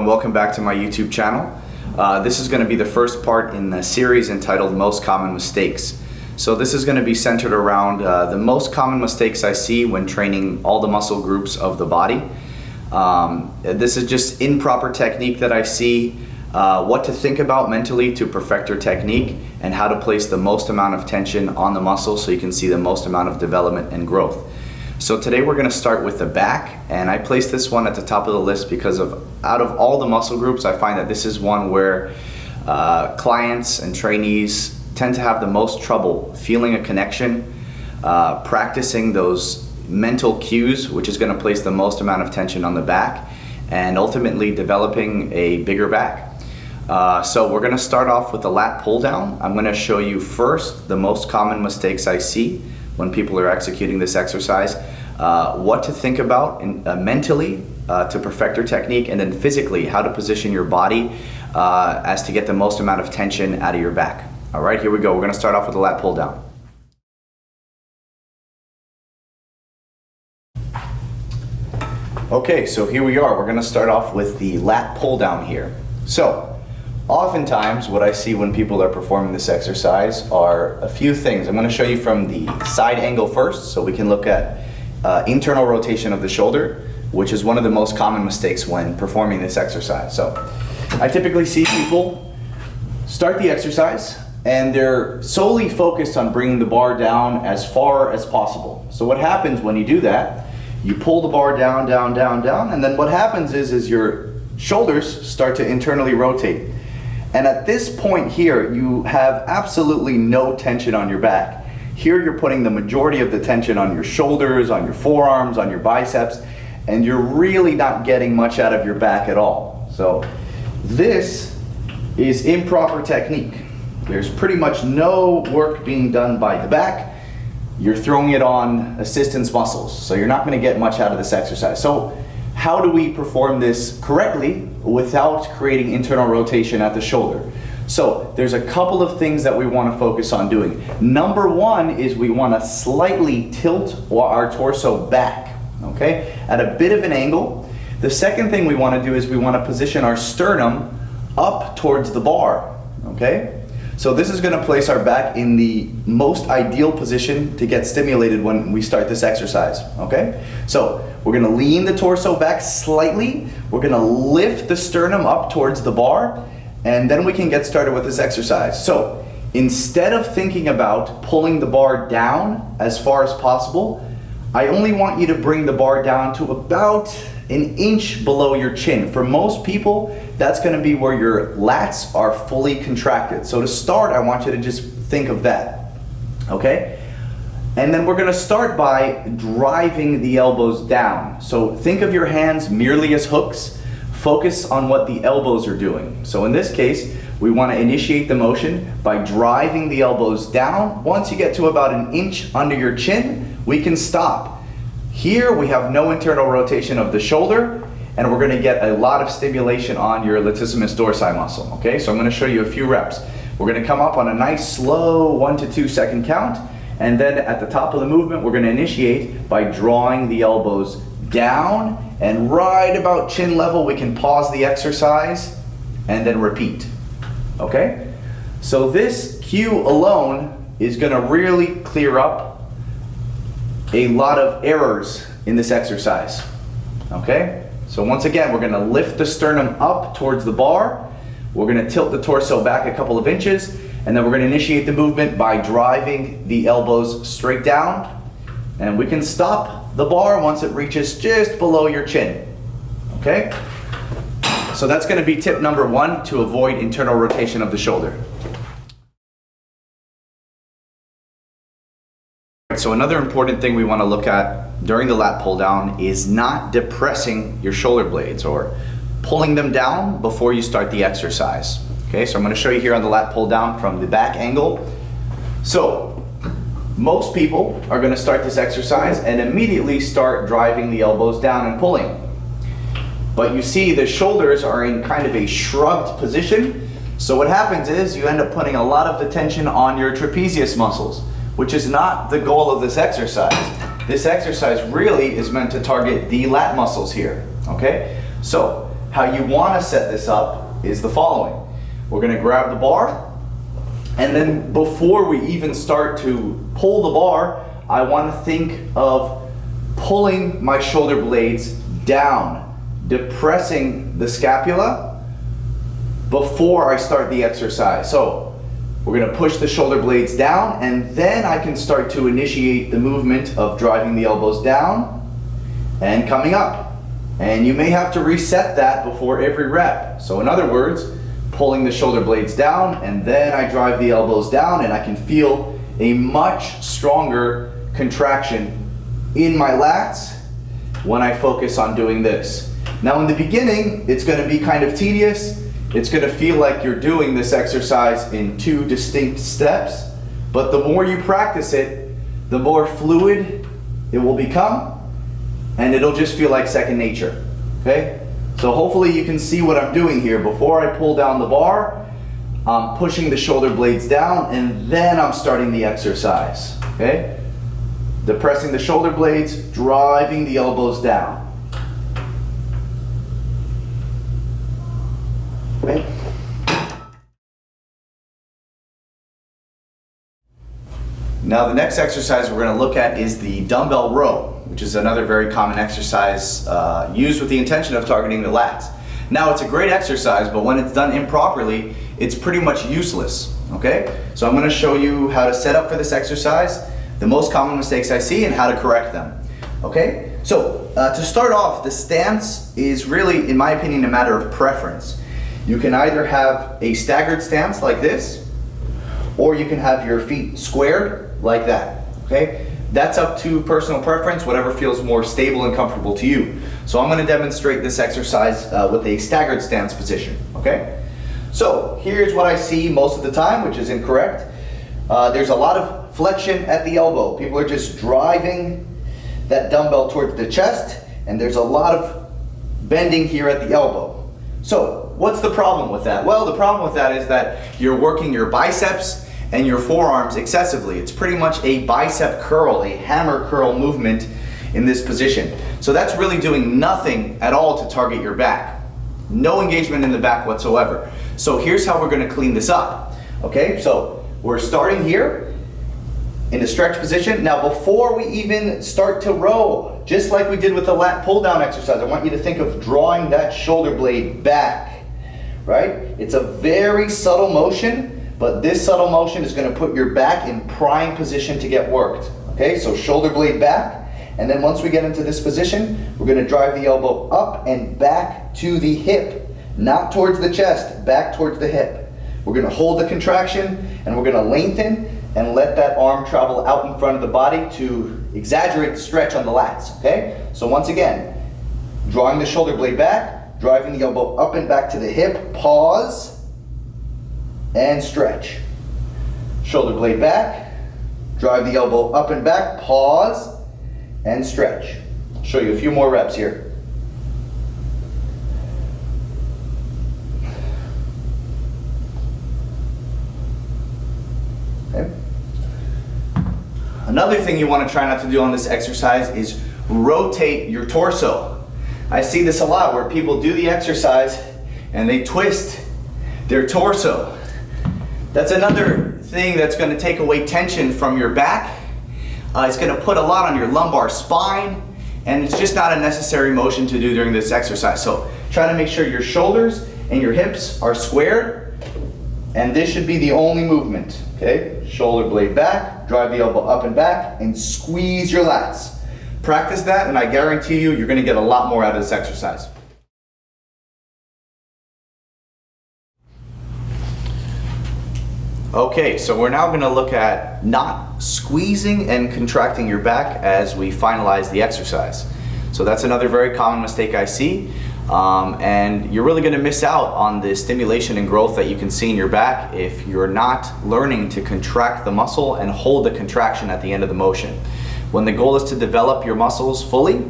welcome back to my YouTube channel. This is going to be the first part in the series entitled Most Common Mistakes. So this is going to be centered around the most common mistakes I see when training all the muscle groups of the body. This is just improper technique that I see, what to think about mentally to perfect your technique, and how to place the most amount of tension on the muscle so you can see the most amount of development and growth. So today we're going to start with the back, and I placed this one at the top of the list because out of all the muscle groups, I find that this is one where clients and trainees tend to have the most trouble feeling a connection, practicing those mental cues, which is going to place the most amount of tension on the back, and ultimately developing a bigger back. So we're going to start off with the lat pull down. I'm going to show you first the most common mistakes I see when people are executing this exercise, what to think about mentally to perfect your technique, and then physically how to position your body as to get the most amount of tension out of your back. All right, here we go. We're going to start off with the lat pull down. Okay, so here we are. We're going to start off with the lat pull down here. So oftentimes what I see when people are performing this exercise are a few things. I'm going to show you from the side angle first, so we can look at internal rotation of the shoulder, which is one of the most common mistakes when performing this exercise. So I typically see people start the exercise and they're solely focused on bringing the bar down as far as possible. So what happens when you do that, you pull the bar down, down, down, down, and then what happens is your shoulders start to internally rotate. And at this point here, you have absolutely no tension on your back. Here you're putting the majority of the tension on your shoulders, on your forearms, on your biceps, and you're really not getting much out of your back at all. So this is improper technique. There's pretty much no work being done by the back. You're throwing it on assistance muscles, so you're not going to get much out of this exercise. So how do we perform this correctly without creating internal rotation at the shoulder? So there's a couple of things that we want to focus on doing. Number one is we want to slightly tilt our torso back, okay, at a bit of an angle. The second thing we want to do is we want to position our sternum up towards the bar, okay? So this is going to place our back in the most ideal position to get stimulated when we start this exercise, okay? So we're going to lean the torso back slightly, we're going to lift the sternum up towards the bar, and then we can get started with this exercise. So instead of thinking about pulling the bar down as far as possible, I only want you to bring the bar down to about an inch below your chin. For most people, that's going to be where your lats are fully contracted. So to start, I want you to just think of that, okay? And then we're going to start by driving the elbows down. So think of your hands merely as hooks. Focus on what the elbows are doing. So in this case, we want to initiate the motion by driving the elbows down. Once you get to about an inch under your chin, we can stop. Here we have no internal rotation of the shoulder, and we're going to get a lot of stimulation on your latissimus dorsi muscle, okay? So I'm going to show you a few reps. We're going to come up on a nice slow 1 to 2 second count, and then at the top of the movement we're going to initiate by drawing the elbows down, and right about chin level we can pause the exercise and then repeat, okay? So this cue alone is going to really clear up a lot of errors in this exercise, okay? So once again, we're going to lift the sternum up towards the bar, we're going to tilt the torso back a couple of inches, and then we're going to initiate the movement by driving the elbows straight down, and we can stop the bar once it reaches just below your chin, okay? So that's going to be tip number one to avoid internal rotation of the shoulder. So another important thing we want to look at during the lat pull down is not depressing your shoulder blades or pulling them down before you start the exercise. Okay, so I'm going to show you here on the lat pull down from the back angle. So most people are going to start this exercise and immediately start driving the elbows down and pulling. But you see the shoulders are in kind of a shrugged position. So what happens is you end up putting a lot of the tension on your trapezius muscles, which is not the goal of this exercise. This exercise really is meant to target the lat muscles here, okay? So how you want to set this up is the following. We're going to grab the bar, and then before we even start to pull the bar, I want to think of pulling my shoulder blades down, depressing the scapula before I start the exercise. So we're going to push the shoulder blades down, and then I can start to initiate the movement of driving the elbows down and coming up. And you may have to reset that before every rep. So in other words, pulling the shoulder blades down, and then I drive the elbows down, and I can feel a much stronger contraction in my lats when I focus on doing this. Now in the beginning, it's going to be kind of tedious. It's going to feel like you're doing this exercise in two distinct steps, but the more you practice it, the more fluid it will become, and it'll just feel like second nature, okay? So hopefully you can see what I'm doing here. Before I pull down the bar, I'm pushing the shoulder blades down, and then I'm starting the exercise, okay? Depressing the shoulder blades, driving the elbows down. Okay. Now the next exercise we're going to look at is the dumbbell row, which is another very common exercise used with the intention of targeting the lats. Now it's a great exercise, but when it's done improperly, it's pretty much useless, okay? So I'm going to show you how to set up for this exercise, the most common mistakes I see, and how to correct them, okay? So to start off, the stance is really, in my opinion, a matter of preference. You can either have a staggered stance like this, or you can have your feet squared like that, okay? That's up to personal preference, whatever feels more stable and comfortable to you. So I'm going to demonstrate this exercise with a staggered stance position, okay? So here's what I see most of the time, which is incorrect. There's a lot of flexion at the elbow. People are just driving that dumbbell towards the chest, and there's a lot of bending here at the elbow. So what's the problem with that? Well, the problem with that is that you're working your biceps and your forearms excessively. It's pretty much a bicep curl, a hammer curl movement in this position. So that's really doing nothing at all to target your back. No engagement in the back whatsoever. So here's how we're going to clean this up. Okay, so we're starting here in a stretch position. Now before we even start to row, just like we did with the lat pull down exercise, I want you to think of drawing that shoulder blade back, right? It's a very subtle motion, but this subtle motion is going to put your back in prime position to get worked. Okay, so shoulder blade back, and then once we get into this position, we're going to drive the elbow up and back to the hip, not towards the chest, back towards the hip. We're going to hold the contraction, and we're going to lengthen and let that arm travel out in front of the body to exaggerate the stretch on the lats, okay? So once again, drawing the shoulder blade back, driving the elbow up and back to the hip, pause, and stretch. Shoulder blade back, drive the elbow up and back, pause, and stretch. I'll show you a few more reps here. Okay. Another thing you want to try not to do on this exercise is rotate your torso. I see this a lot where people do the exercise and they twist their torso. That's another thing that's going to take away tension from your back. It's going to put a lot on your lumbar spine, and it's just not a necessary motion to do during this exercise. So try to make sure your shoulders and your hips are squared, and this should be the only movement. Okay, shoulder blade back, drive the elbow up and back, and squeeze your lats. Practice that, and I guarantee you, you're going to get a lot more out of this exercise. Okay, so we're now going to look at not squeezing and contracting your back as we finalize the exercise. So that's another very common mistake I see. And you're really going to miss out on the stimulation and growth that you can see in your back if you're not learning to contract the muscle and hold the contraction at the end of the motion. When the goal is to develop your muscles fully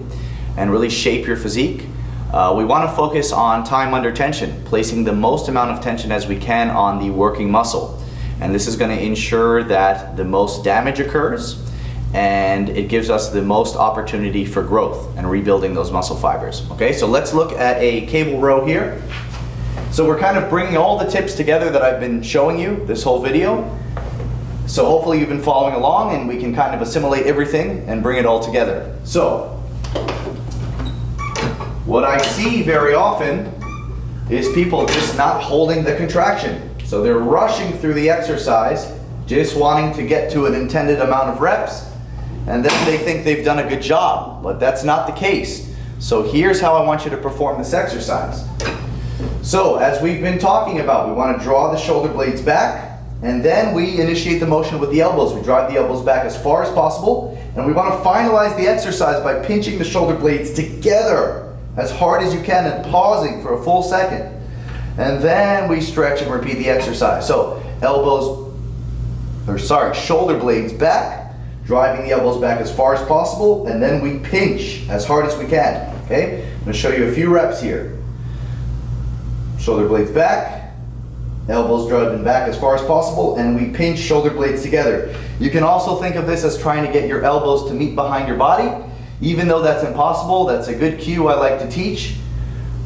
and really shape your physique, we want to focus on time under tension, placing the most amount of tension as we can on the working muscle. And this is going to ensure that the most damage occurs and it gives us the most opportunity for growth and rebuilding those muscle fibers. Okay, so let's look at a cable row here. So we're kind of bringing all the tips together that I've been showing you this whole video. So hopefully you've been following along and we can kind of assimilate everything and bring it all together. So what I see very often is people just not holding the contraction. So they're rushing through the exercise, just wanting to get to an intended amount of reps, and then they think they've done a good job, but that's not the case. So here's how I want you to perform this exercise. So as we've been talking about, we want to draw the shoulder blades back, and then we initiate the motion with the elbows. We drive the elbows back as far as possible, and we want to finalize the exercise by pinching the shoulder blades together as hard as you can and pausing for a full second. And then we stretch and repeat the exercise. So shoulder blades back, driving the elbows back as far as possible, and then we pinch as hard as we can. Okay? I'm going to show you a few reps here. Shoulder blades back, elbows driving back as far as possible, and we pinch shoulder blades together. You can also think of this as trying to get your elbows to meet behind your body. Even though that's impossible, that's a good cue I like to teach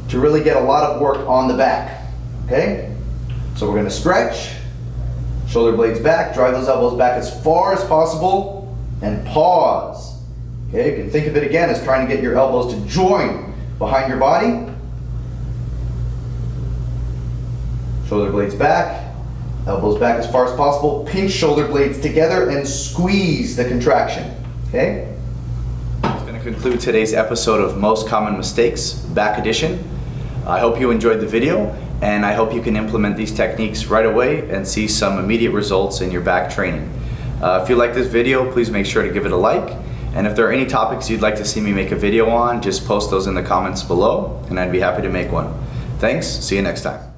to really get a lot of work on the back. Okay? So we're going to stretch, shoulder blades back, drive those elbows back as far as possible, and pause. Okay, you can think of it again as trying to get your elbows to join behind your body. Shoulder blades back, elbows back as far as possible, pinch shoulder blades together and squeeze the contraction. Okay? That's going to conclude today's episode of Most Common Mistakes, back edition. I hope you enjoyed the video, and I hope you can implement these techniques right away and see some immediate results in your back training. If you like this video, please make sure to give it a like. And if there are any topics you'd like to see me make a video on, just post those in the comments below, and I'd be happy to make one. Thanks, see you next time.